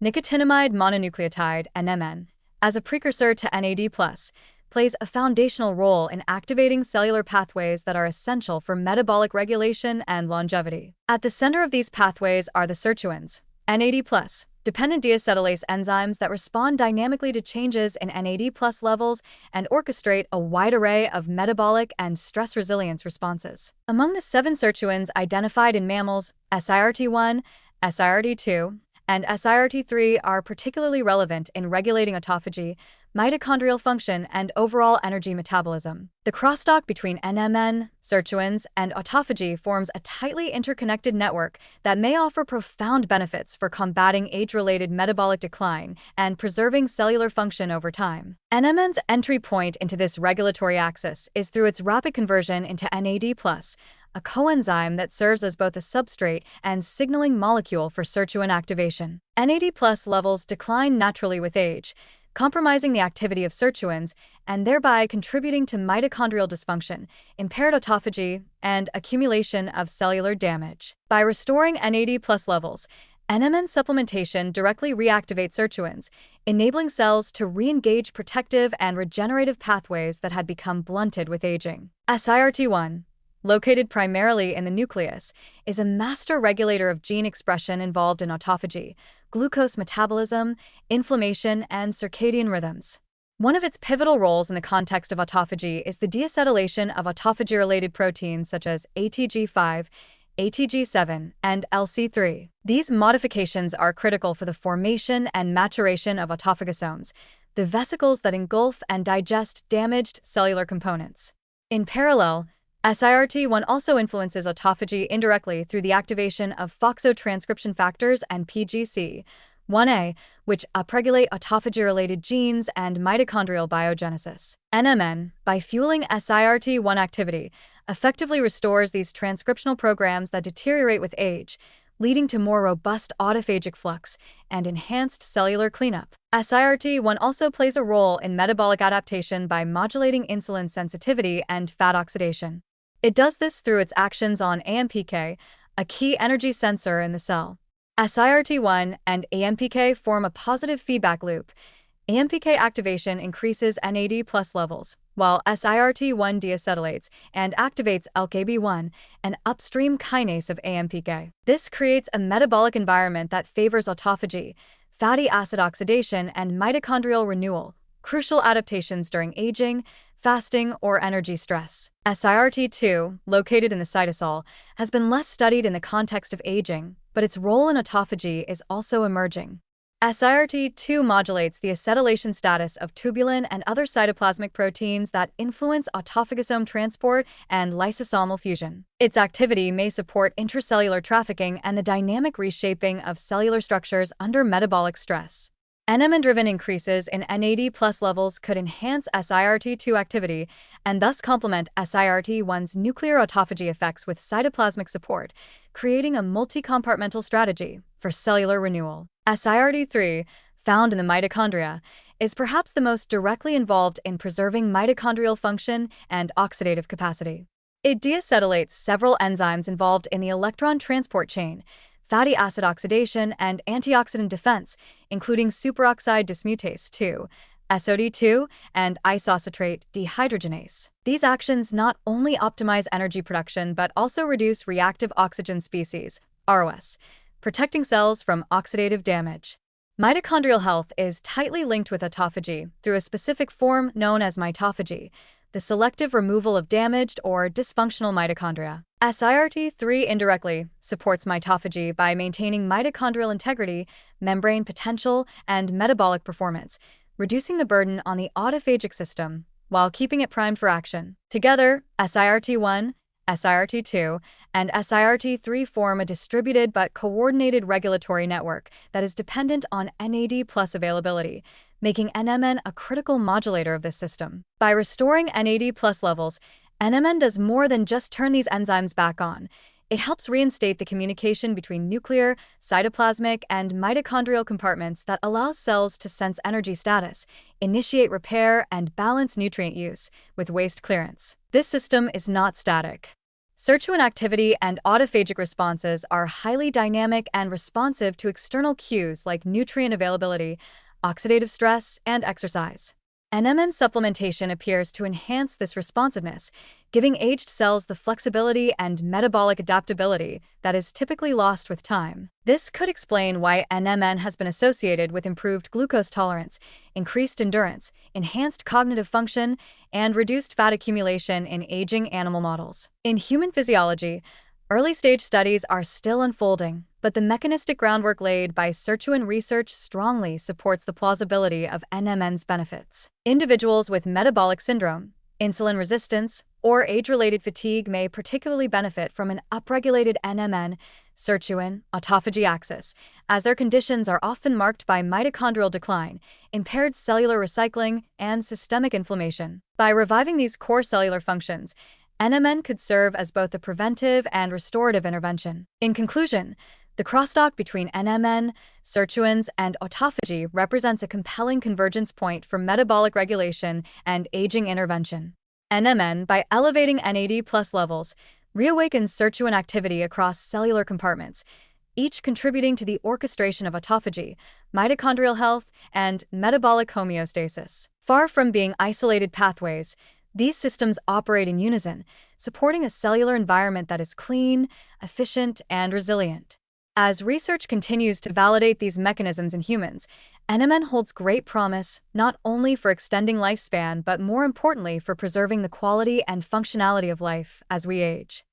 Nicotinamide mononucleotide, NMN, as a precursor to NAD+, plays a foundational role in activating cellular pathways that are essential for metabolic regulation and longevity. At the center of these pathways are the sirtuins, NAD+, dependent deacetylase enzymes that respond dynamically to changes in NAD+ levels and orchestrate a wide array of metabolic and stress resilience responses. Among the 7 sirtuins identified in mammals, SIRT1, SIRT2, and SIRT3 are particularly relevant in regulating autophagy, mitochondrial function, and overall energy metabolism. The crosstalk between NMN, sirtuins, and autophagy forms a tightly interconnected network that may offer profound benefits for combating age-related metabolic decline and preserving cellular function over time. NMN's entry point into this regulatory axis is through its rapid conversion into NAD+, a coenzyme that serves as both a substrate and signaling molecule for sirtuin activation. NAD+ levels decline naturally with age, compromising the activity of sirtuins and thereby contributing to mitochondrial dysfunction, impaired autophagy, and accumulation of cellular damage. By restoring NAD+ levels, NMN supplementation directly reactivates sirtuins, enabling cells to re-engage protective and regenerative pathways that had become blunted with aging. SIRT1, located primarily in the nucleus, is a master regulator of gene expression involved in autophagy, glucose metabolism, inflammation, and circadian rhythms. One of its pivotal roles in the context of autophagy is the deacetylation of autophagy-related proteins such as ATG5, ATG7, and LC3. These modifications are critical for the formation and maturation of autophagosomes, the vesicles that engulf and digest damaged cellular components. In parallel, SIRT1 also influences autophagy indirectly through the activation of FOXO transcription factors and PGC1A, which upregulate autophagy-related genes and mitochondrial biogenesis. NMN, by fueling SIRT1 activity, effectively restores these transcriptional programs that deteriorate with age, leading to more robust autophagic flux and enhanced cellular cleanup. SIRT1 also plays a role in metabolic adaptation by modulating insulin sensitivity and fat oxidation. It does this through its actions on AMPK, a key energy sensor in the cell. SIRT1 and AMPK form a positive feedback loop. AMPK activation increases NAD+ levels, while SIRT1 deacetylates and activates LKB1, an upstream kinase of AMPK. This creates a metabolic environment that favors autophagy, fatty acid oxidation, and mitochondrial renewal, crucial adaptations during aging, fasting, or energy stress. SIRT2, located in the cytosol, has been less studied in the context of aging, but its role in autophagy is also emerging. SIRT2 modulates the acetylation status of tubulin and other cytoplasmic proteins that influence autophagosome transport and lysosomal fusion. Its activity may support intracellular trafficking and the dynamic reshaping of cellular structures under metabolic stress. NMN-driven increases in NAD+ levels could enhance SIRT2 activity and thus complement SIRT1's nuclear autophagy effects with cytoplasmic support, creating a multi-compartmental strategy for cellular renewal. SIRT3, found in the mitochondria, is perhaps the most directly involved in preserving mitochondrial function and oxidative capacity. It deacetylates several enzymes involved in the electron transport chain, fatty acid oxidation, and antioxidant defense, including superoxide dismutase 2, SOD2, and isocitrate dehydrogenase. These actions not only optimize energy production but also reduce reactive oxygen species, ROS, protecting cells from oxidative damage. Mitochondrial health is tightly linked with autophagy through a specific form known as mitophagy, the selective removal of damaged or dysfunctional mitochondria. SIRT3 indirectly supports mitophagy by maintaining mitochondrial integrity, membrane potential, and metabolic performance, reducing the burden on the autophagic system while keeping it primed for action. Together, SIRT1, SIRT2, and SIRT3 form a distributed but coordinated regulatory network that is dependent on NAD+ availability, making NMN a critical modulator of this system. By restoring NAD+ levels, NMN does more than just turn these enzymes back on. It helps reinstate the communication between nuclear, cytoplasmic, and mitochondrial compartments that allows cells to sense energy status, initiate repair, and balance nutrient use with waste clearance. This system is not static. Sirtuin activity and autophagic responses are highly dynamic and responsive to external cues like nutrient availability, oxidative stress, and exercise. NMN supplementation appears to enhance this responsiveness, giving aged cells the flexibility and metabolic adaptability that is typically lost with time. This could explain why NMN has been associated with improved glucose tolerance, increased endurance, enhanced cognitive function, and reduced fat accumulation in aging animal models. In human physiology, early-stage studies are still unfolding, but the mechanistic groundwork laid by Sirtuin research strongly supports the plausibility of NMN's benefits. Individuals with metabolic syndrome, insulin resistance, or age-related fatigue may particularly benefit from an upregulated NMN, Sirtuin, autophagy axis, as their conditions are often marked by mitochondrial decline, impaired cellular recycling, and systemic inflammation. By reviving these core cellular functions, NMN could serve as both a preventive and restorative intervention. In conclusion, the crosstalk between NMN, Sirtuins, and autophagy represents a compelling convergence point for metabolic regulation and aging intervention. NMN, by elevating NAD+ levels, reawakens Sirtuin activity across cellular compartments, each contributing to the orchestration of autophagy, mitochondrial health, and metabolic homeostasis. Far from being isolated pathways, these systems operate in unison, supporting a cellular environment that is clean, efficient, and resilient. As research continues to validate these mechanisms in humans, NMN holds great promise not only for extending lifespan but more importantly for preserving the quality and functionality of life as we age.